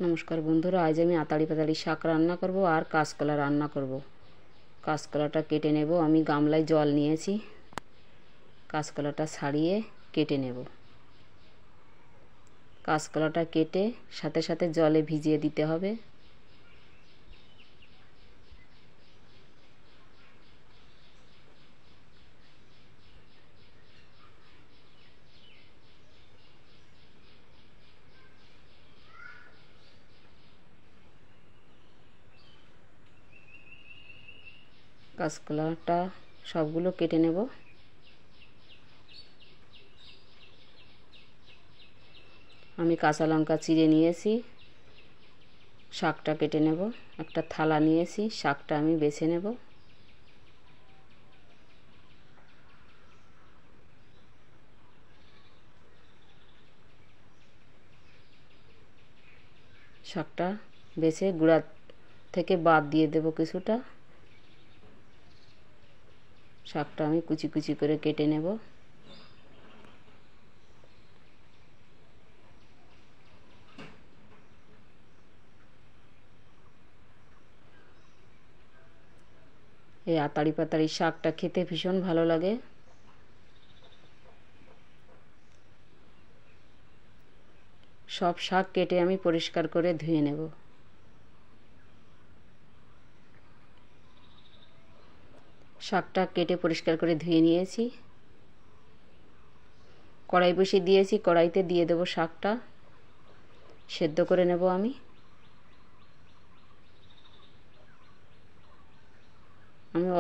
নমস্কার বন্ধুরা, আজ আমি আতাড়ি পাতাড়ি শাক রান্না করব আর কাঁচকলা রান্না করব। কাঁচকলাটা কেটে নেব। আমি গামলায় জল নিয়েছি, কাঁচকলাটা ছাড়িয়ে কেটে নেব। কাঁচকলাটা কেটে সাথে সাথে জলে ভিজিয়ে দিতে হবে। কাঁচকলাটা সবগুলো কেটে নেব। আমি কাঁচা লঙ্কা চিড়ে নিয়েছি, শাকটা কেটে নেব। একটা থালা নিয়েছি, শাকটা আমি বেছে নেব। শাকটা বেছে গুঁড়া থেকে বাদ দিয়ে দেব কিছুটা। শাকটা আমি কুচি কুচি করে কেটে নেব। এই আতাড়ি পাতাড়ি শাকটা খেতে ভীষণ ভালো লাগে। সব শাক কেটে আমি পরিষ্কার করে ধুয়ে নেব। শাকটা কেটে পরিষ্কার করে ধুয়ে নিয়েছি। কড়াই বসিয়ে দিয়েছি, কড়াইতে দিয়ে দেব শাকটা, সেদ্ধ করে নেব। আমি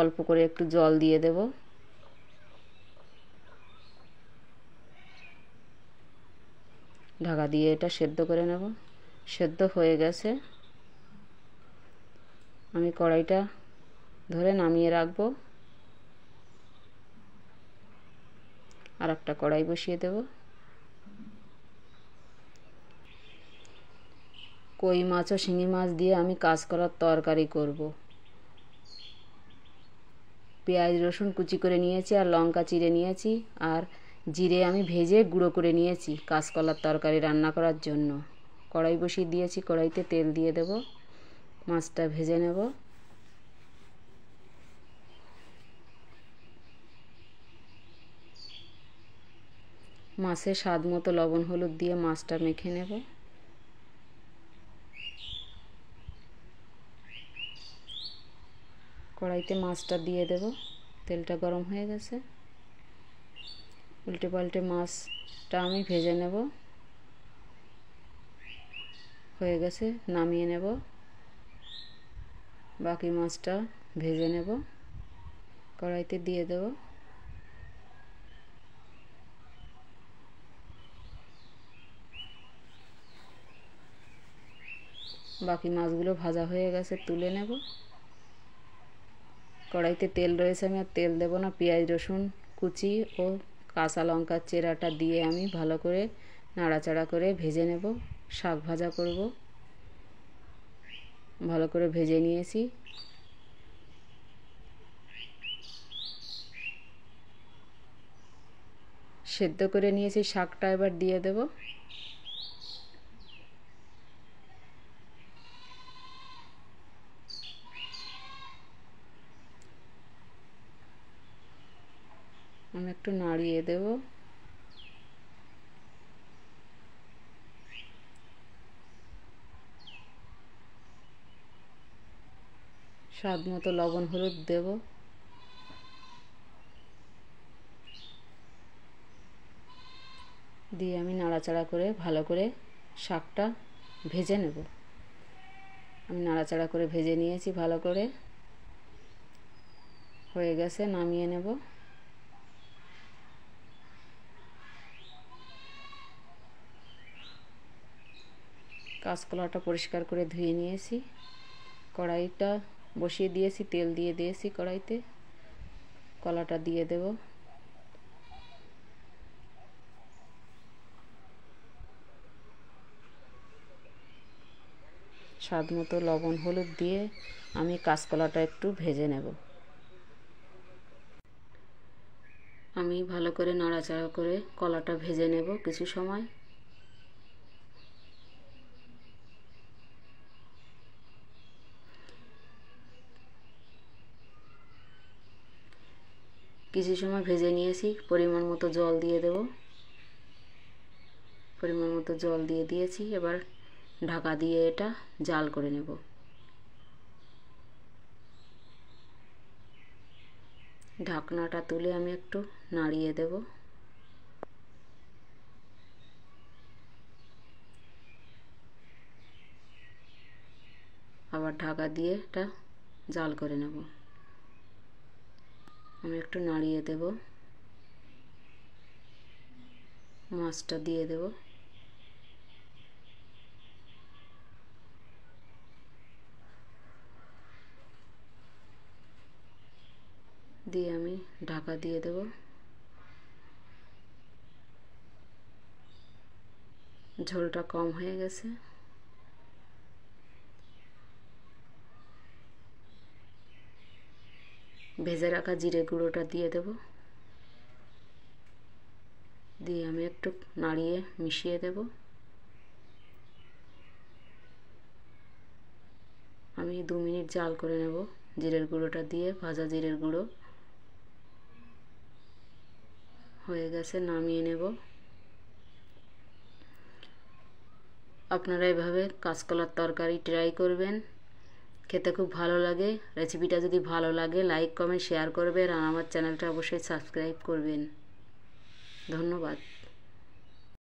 অল্প করে একটু জল দিয়ে দেব। ঢাকা দিয়ে এটা সেদ্ধ করে নেব। সেদ্ধ হয়ে গেছে। আমি কড়াইটা ধরে নামিয়ে রাখবো। আর একটা কড়াই বসিয়ে দেব। কই মাছ ও শিঙি মাছ দিয়ে আমি কাঁচকলার তরকারি করব। পেঁয়াজ রসুন কুচি করে নিয়েছি, আর লঙ্কা চিড়ে নিয়েছি, আর জিরে আমি ভেজে গুঁড়ো করে নিয়েছি কাঁচকলার তরকারি রান্না করার জন্য। কড়াই বসিয়ে দিয়েছি, কড়াইতে তেল দিয়ে দেব। মাছটা ভেজে নেব। মাছে স্বাদ মতো লবণ হলুদ দিয়ে মাছটা মেখে নেব। কড়াইতে মাছটা দিয়ে দেব। তেলটা গরম হয়ে গেছে। উল্টে পাল্টে মাছটা আমি ভেজে নেব। হয়ে গেছে, নামিয়ে নেব। বাকি মাছটা ভেজে নেব। কড়াইতে দিয়ে দেব। বাকি মাছগুলো ভাজা হয়ে গেছে, তুলে নেব। কড়াইতে তেল রয়েছে, আমি আর তেল দেব না। পেঁয়াজ রসুন কুচি ও কাঁচা লঙ্কার চেরাটা দিয়ে আমি ভালো করে নাড়াচাড়া করে ভেজে নেব। শাক ভাজা করব। ভালো করে ভেজে নিয়েছি। সেদ্ধ করে নিয়েছি, শাকটা এবার দিয়ে দেব। আমি একটু নাড়িয়ে দেব। স্বাদ মতো লবণ হলুদ দেব। দিয়ে আমি নাড়াচাড়া করে ভালো করে শাকটা ভেজে নেব। আমি নাড়াচাড়া করে ভেজে নিয়েছি ভালো করে। হয়ে গেছে, নামিয়ে নেব। কাঁচকলাটা পরিষ্কার করে ধুয়ে নিয়েছি। কড়াইটা বসিয়ে দিয়েছি, তেল দিয়ে দিয়েছি কড়াইতে। কলাটা দিয়ে দেব। স্বাদ মতো লবণ হলুদ দিয়ে আমি কাঁচকলাটা একটু ভেজে নেব। আমি ভালো করে নাড়াচাড়া করে কলাটা ভেজে নেব কিছু সময়। কিছু সময় ভেজে নিয়েছি। পরিমাণ মতো জল দিয়ে দেব। পরিমাণ মতো জল দিয়ে দিয়েছি। এবার ঢাকা দিয়ে এটা জাল করে নেব। ঢাকনাটা তুলে আমি একটু নাড়িয়ে দেব। আবার ঢাকা দিয়ে এটা জাল করে নেব। আমি একটু নাড়িয়ে দেব। মাছটা দিয়ে দেব। দিয়ে আমি ঢাকা দিয়ে দেব। ঝোলটা কম হয়ে গেছে। ভেজে রাখা জিরে গুঁড়োটা দিয়ে দেব। দিয়ে আমি একটু নাড়িয়ে মিশিয়ে দেব। আমি 2 মিনিট জাল করে নেব জিরের গুঁড়োটা দিয়ে। ভাজা জিরের গুঁড়ো হয়ে গেছে, নামিয়ে নেব। আপনারা এভাবে কাঁচকলার তরকারি ট্রাই করবেন, খেতে খুব ভালো লাগে। রেসিপিটা যদি ভালো লাগে লাইক কমেন্ট শেয়ার করবেন আর আমার চ্যানেলটা অবশ্যই সাবস্ক্রাইব করবেন। ধন্যবাদ।